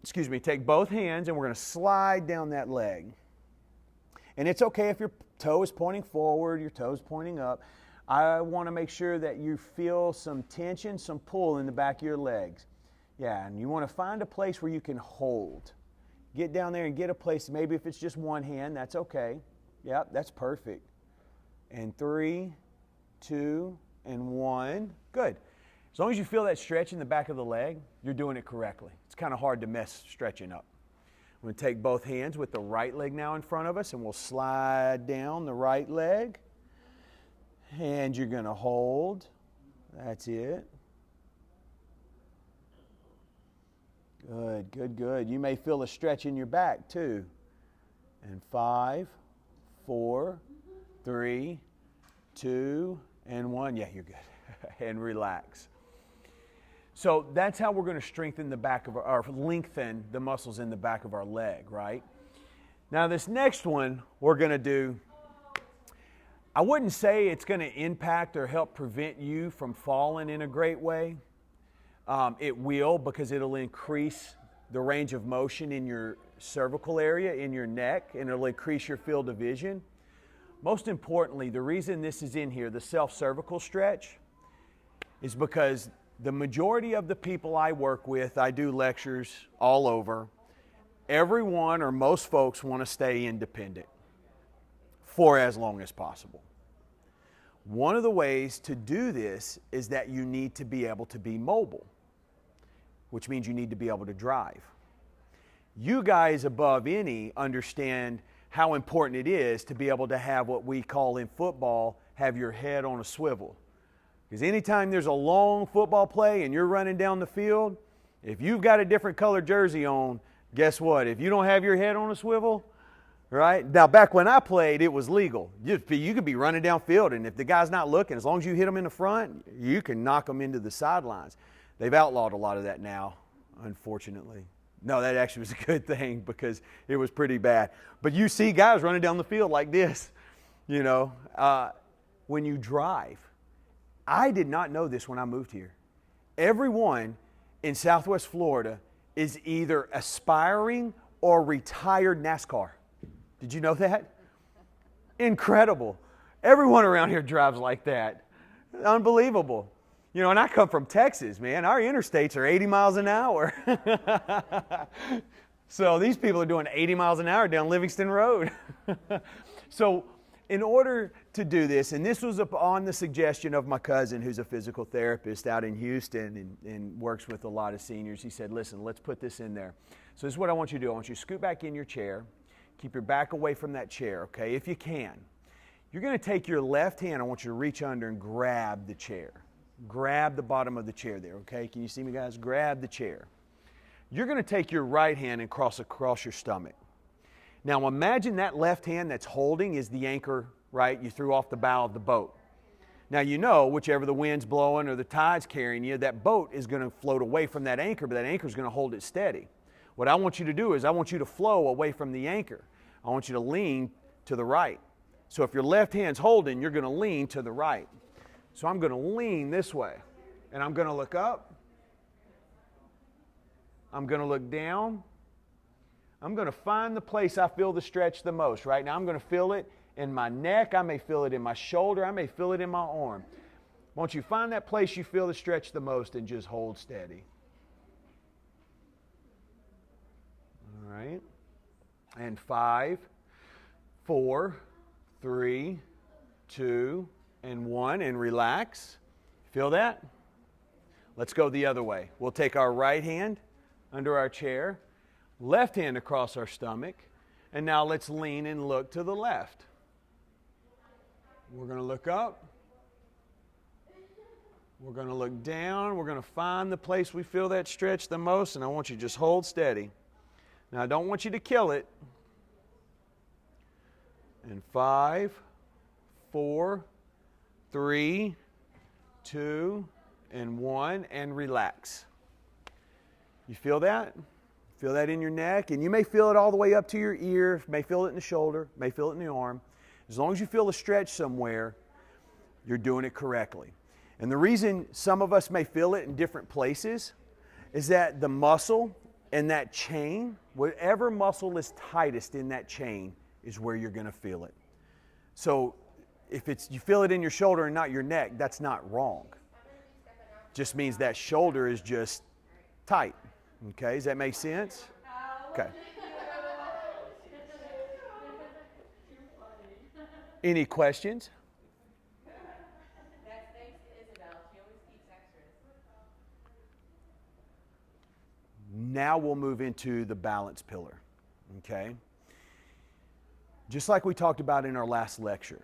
Take both hands and we're going to slide down that leg. And it's okay if your toe is pointing forward, your toe is pointing up. I want to make sure that you feel some tension, some pull in the back of your legs. Yeah, and you want to find a place where you can hold. Get down there and get a place, maybe if it's just one hand, that's okay. Yep, that's perfect. And 3, 2, and 1. Good. As long as you feel that stretch in the back of the leg, you're doing it correctly. It's kind of hard to mess stretching up. We're going to take both hands with the right leg now in front of us, and we'll slide down the right leg. And you're going to hold. That's it. Good, good, good. You may feel a stretch in your back too. And 5, 4, 3, 2, and 1. Yeah, you're good. And relax. So that's how we're going to strengthen the back of or lengthen the muscles in the back of our leg, right? Now this next one we're going to do, I wouldn't say it's going to impact or help prevent you from falling in a great way. It will, because it'll increase the range of motion in your cervical area, in your neck, and it'll increase your field of vision. Most importantly, the reason this is in here, the self-cervical stretch, is because the majority of the people I work with, I do lectures all over, everyone or most folks want to stay independent for as long as possible. One of the ways to do this is that you need to be able to be mobile, which means you need to be able to drive. You guys above any understand how important it is to be able to have what we call in football, have your head on a swivel. Because anytime there's a long football play and you're running down the field, if you've got a different colored jersey on, guess what? If you don't have your head on a swivel, right? Now, back when I played, it was legal. You could be running downfield, and if the guy's not looking, as long as you hit him in the front, you can knock him into the sidelines. They've outlawed a lot of that now, unfortunately. No, that actually was a good thing because it was pretty bad. But you see guys running down the field like this, when you drive. I did not know this when I moved here. Everyone in Southwest Florida is either aspiring or retired NASCAR. Did you know that? Incredible. Everyone around here drives like that. Unbelievable. And I come from Texas, man. Our interstates are 80 miles an hour. So these people are doing 80 miles an hour down Livingston Road. So in order to do this, and this was on the suggestion of my cousin who's a physical therapist out in Houston and works with a lot of seniors. He said, listen, let's put this in there. So this is what I want you to do. I want you to scoot back in your chair. Keep your back away from that chair, okay, if you can. You're going to take your left hand. I want you to reach under and grab the chair. Grab the bottom of the chair there, okay? Can you see me, guys? Grab the chair. You're going to take your right hand and cross across your stomach. Now imagine that left hand that's holding is the anchor, right? You threw off the bow of the boat. Now you know, whichever the wind's blowing or the tide's carrying you, that boat is going to float away from that anchor, but that anchor is going to hold it steady. What I want you to do is I want you to flow away from the anchor. I want you to lean to the right. So if your left hand's holding, you're going to lean to the right. So I'm going to lean this way, and I'm going to look up. I'm going to look down. I'm going to find the place I feel the stretch the most. Right now I'm going to feel it in my neck. I may feel it in my shoulder. I may feel it in my arm. Won't you find that place you feel the stretch the most and just hold steady. All right. And 5, 4, 3, 2, and 1. And relax. Feel that? Let's go the other way. We'll take our right hand under our chair. Left hand across our stomach, and now let's lean and look to the left. We're going to look up. We're going to look down. We're going to find the place we feel that stretch the most, and I want you to just hold steady. Now, I don't want you to kill it. And 5, 4, 3, 2, and 1, and relax. You feel that? Feel that in your neck, and you may feel it all the way up to your ear, may feel it in the shoulder, may feel it in the arm. As long as you feel a stretch somewhere, you're doing it correctly. And the reason some of us may feel it in different places is that the muscle and that chain, whatever muscle is tightest in that chain is where you're going to feel it. So if you feel it in your shoulder and not your neck, that's not wrong. Just means that shoulder is just tight. Okay, does that make sense? Okay. Any questions? That's thanks to Isabel. She always keeps extras. Now we'll move into the balance pillar. Okay? Just like we talked about in our last lecture.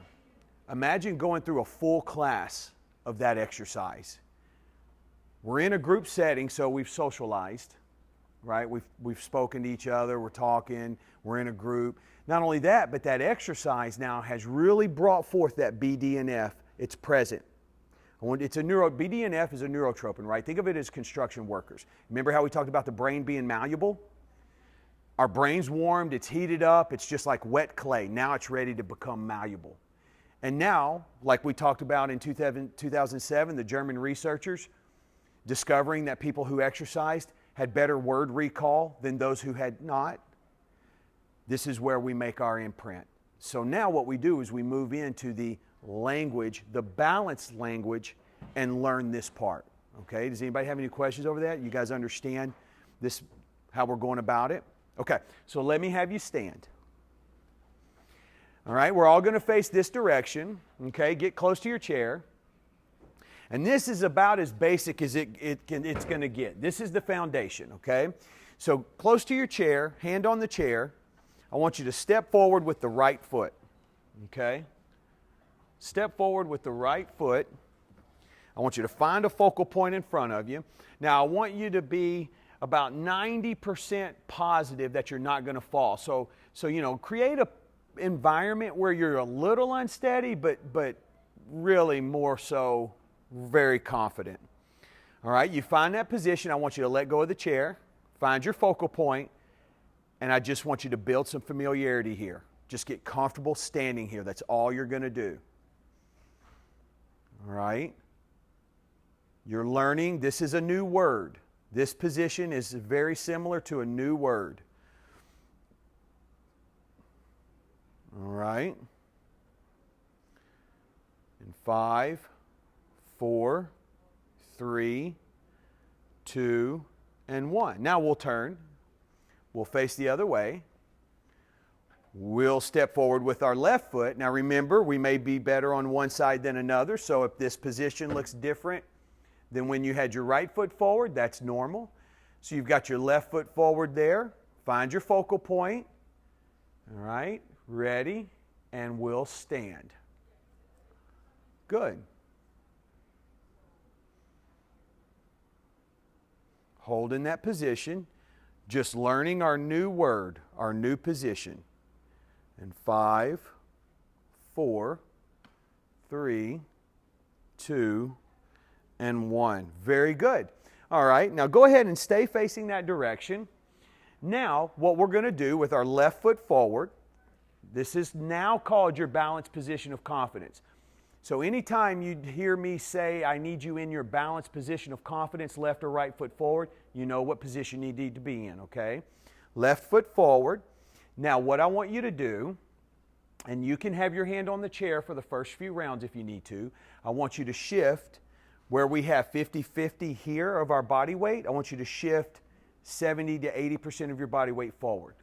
Imagine going through a full class of that exercise. We're in a group setting, so we've socialized. Right? We've spoken to each other, we're talking, we're in a group. Not only that, but that exercise now has really brought forth that BDNF. It's present. BDNF is a neurotropin, right? Think of it as construction workers. Remember how we talked about the brain being malleable? Our brain's warmed, it's heated up, it's just like wet clay. Now it's ready to become malleable. And now, like we talked about in 2007, the German researchers discovering that people who exercised had better word recall than those who had not. This is where we make our imprint. So now what we do is we move into the language, the balanced language, and learn this part. Okay, does anybody have any questions over that? You guys understand this, how we're going about it? Okay, so let me have you stand. All right, we're all going to face this direction. Okay, get close to your chair. And this is about as basic as it's going to get. This is the foundation, okay? So close to your chair, hand on the chair. I want you to step forward with the right foot, okay? Step forward with the right foot. I want you to find a focal point in front of you. Now, I want you to be about 90% positive that you're not going to fall. So create an environment where you're a little unsteady, but really more so very confident. All right, you find that position. I want you to let go of the chair, find your focal point, and I just want you to build some familiarity here. Just get comfortable standing here. That's all you're going to do. All right? You're learning. This is a new word. This position is very similar to a new word. All right? In 5, 4, 3, 2, and 1. Now we'll turn. We'll face the other way. We'll step forward with our left foot. Now remember, we may be better on one side than another, so if this position looks different than when you had your right foot forward, that's normal. So you've got your left foot forward there. Find your focal point. All right, ready, and we'll stand. Good. Hold in that position. Just learning our new word, our new position. And 5, 4, 3, 2, and 1. Very good. All right, now go ahead and stay facing that direction. Now, what we're going to do with our left foot forward, this is now called your balanced position of confidence. So anytime you hear me say, I need you in your balanced position of confidence, left or right foot forward, you know what position you need to be in, okay? Left foot forward. Now, what I want you to do, and you can have your hand on the chair for the first few rounds if you need to, I want you to shift where we have 50-50 here of our body weight. I want you to shift 70 to 80% of your body weight forward.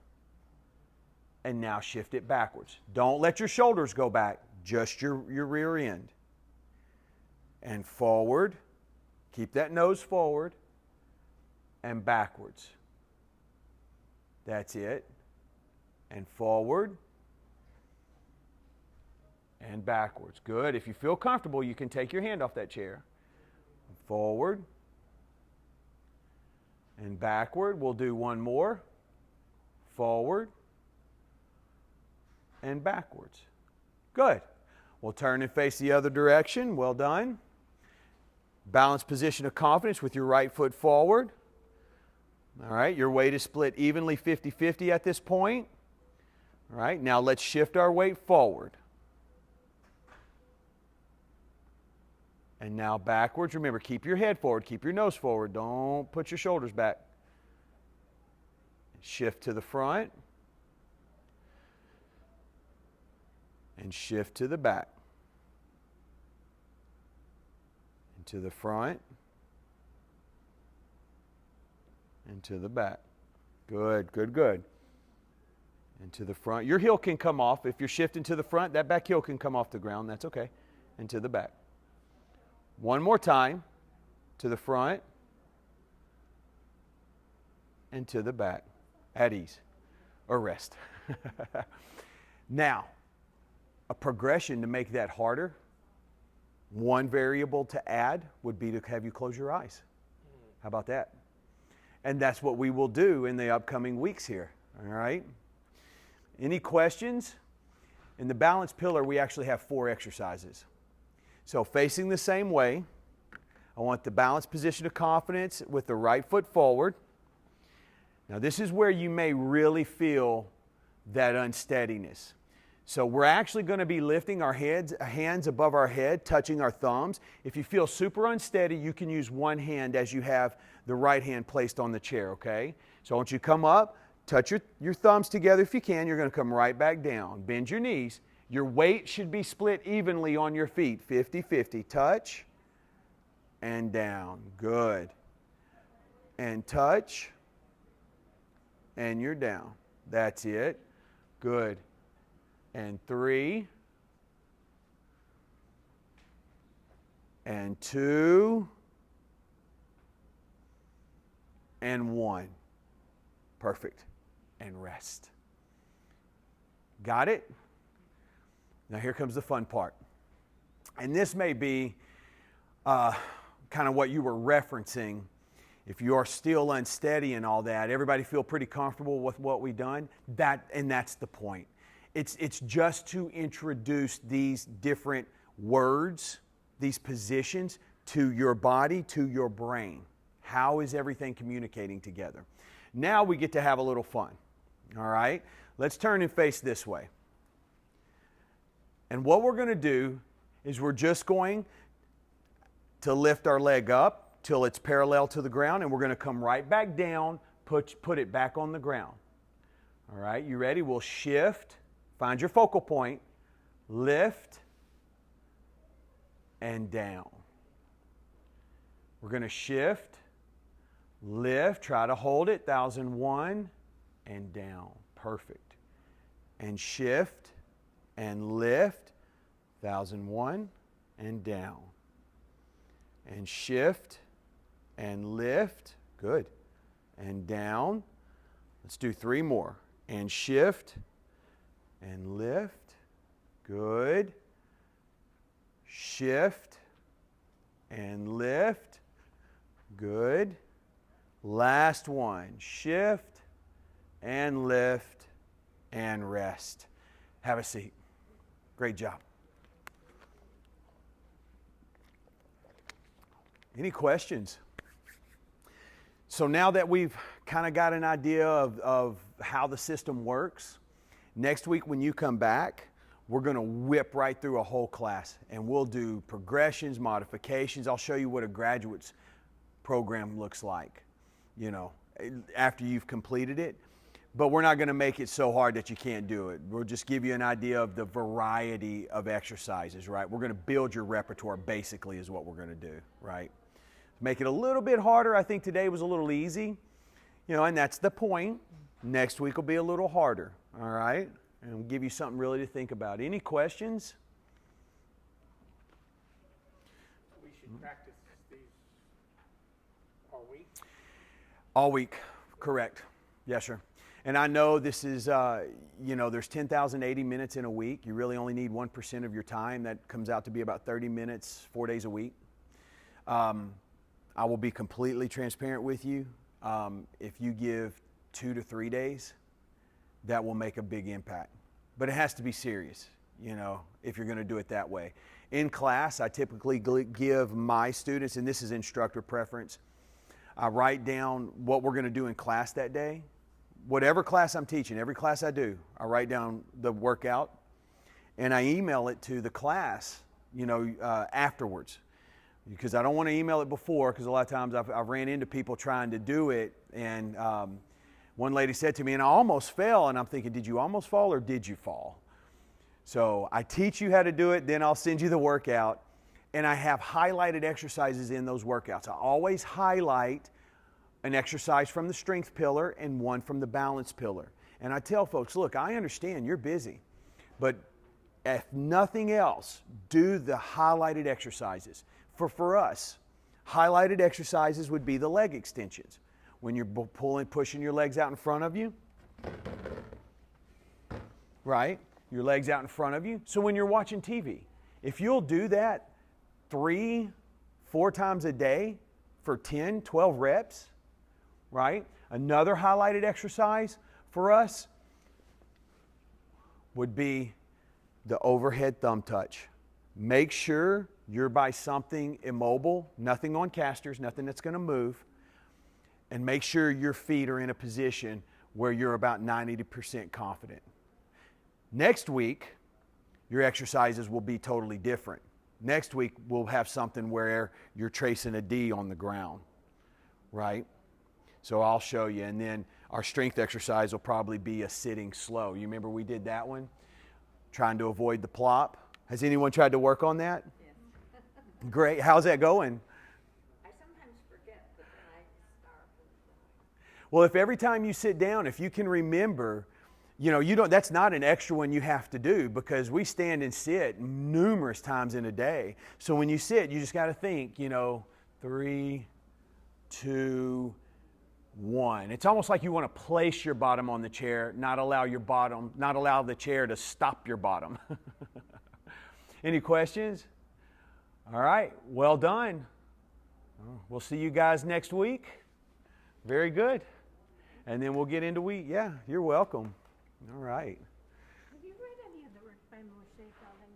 And now shift it backwards. Don't let your shoulders go back, just your rear end. And forward. Keep that nose forward. And backwards. That's it. And forward. And backwards. Good. If you feel comfortable, you can take your hand off that chair. Forward. And backward. We'll do one more. Forward. And backwards. Good. We'll turn and face the other direction. Well done. Balanced position of confidence with your right foot forward. All right, your weight is split evenly 50-50 at this point. All right, now let's shift our weight forward. And now backwards. Remember, keep your head forward, keep your nose forward. Don't put your shoulders back. Shift to the front. And shift to the back. And to the front. And to the back. Good, good, good. And to the front. Your heel can come off. If you're shifting to the front, that back heel can come off the ground. That's okay. And to the back. One more time. To the front. And to the back. At ease. Or rest. Now, a progression to make that harder, one variable to add would be to have you close your eyes. How about that? And that's what we will do in the upcoming weeks here. All right? Any questions? In the balance pillar, we actually have 4 exercises. So facing the same way, I want the balanced position of confidence with the right foot forward. Now this is where you may really feel that unsteadiness. So we're actually going to be lifting our hands above our head, touching our thumbs. If you feel super unsteady, you can use one hand as you have the right hand placed on the chair, okay? So I want you to come up, touch your thumbs together if you can. You're going to come right back down. Bend your knees. Your weight should be split evenly on your feet, 50-50. Touch and down. Good. And touch and you're down. That's it. Good. And 3, and 2, and 1. Perfect. And rest. Got it? Now here comes the fun part. And this may be kind of what you were referencing. If you are still unsteady and all that, everybody feel pretty comfortable with what we've done? That's the point. It's just to introduce these different words, these positions to your body, to your brain. How is everything communicating together? Now we get to have a little fun. All right? Let's turn and face this way. And what we're going to do is we're just going to lift our leg up till it's parallel to the ground, and we're going to come right back down, put it back on the ground. All right? You ready? We'll shift. Find your focal point, lift, and down. We're going to shift, lift, try to hold it, 1001, and down. Perfect. and shift and lift. 1,001 and down. And shift and lift. Good. And down. Let's do 3 more. And shift and lift. Good. Shift and lift. Good. Last one. Shift and lift and rest. Have a seat. Great job. Any questions? So now that we've kind of got an idea of how the system works, next week when you come back, we're going to whip right through a whole class, and we'll do progressions, modifications. I'll show you what a graduate's program looks like, you know, after you've completed it. But we're not going to make it so hard that you can't do it. We'll just give you an idea of the variety of exercises, right? We're going to build your repertoire, basically, is what we're going to do, right? Make it a little bit harder. I think today was a little easy, you know, and that's the point. Next week will be a little harder, all right? And we'll give you something really to think about. Any questions? We should practice these all week? All week, correct. Yes, sir. And I know this is, you know, there's 10,080 minutes in a week. You really only need 1% of your time. That comes out to be about 30 minutes, 4 days a week. I will be completely transparent with you. If you give 2 to 3 days, that will make a big impact. But it has to be serious, you know, if you're going to do it that way. In class, I typically give my students, and this is instructor preference, I write down what we're going to do in class that day. Whatever class I'm teaching, every class I do, I write down the workout, and I email it to the class, you know, afterwards. Because I don't want to email it before, because a lot of times I've ran into people trying to do it, and one lady said to me, and I almost fell, and I'm thinking, did you almost fall or did you fall? So I teach you how to do it, then I'll send you the workout, and I have highlighted exercises in those workouts. I always highlight an exercise from the strength pillar and one from the balance pillar. And I tell folks, look, I understand you're busy, but if nothing else, do the highlighted exercises. For us, highlighted exercises would be the leg extensions. When you're pushing your legs out in front of you, right? Your legs out in front of you. So when you're watching TV, if you'll do that 3-4 times a day for 10, 12 reps, right? Another highlighted exercise for us would be the overhead thumb touch. Make sure you're by something immobile, nothing on casters, nothing that's going to move, and make sure your feet are in a position where you're about 90% confident. Next week, your exercises will be totally different. Next week, we'll have something where you're tracing a D on the ground, right? So I'll show you, and then our strength exercise will probably be a sitting slow. You remember we did that one? Trying to avoid the plop. Has anyone tried to work on that? Yes. Great. How's that going? I sometimes forget, but then I start. Well, if every time you sit down, if you can remember, you know, that's not an extra one you have to do, because we stand and sit numerous times in a day. So when you sit, you just got to think, you know, 3, 2, 1. It's almost like you want to place your bottom on the chair, not allow the chair to stop your bottom. Any questions? All right, well done. We'll see you guys next week. Very good. And then we'll get into yeah, you're welcome. All right. Have you read any of the work by Moshe Falden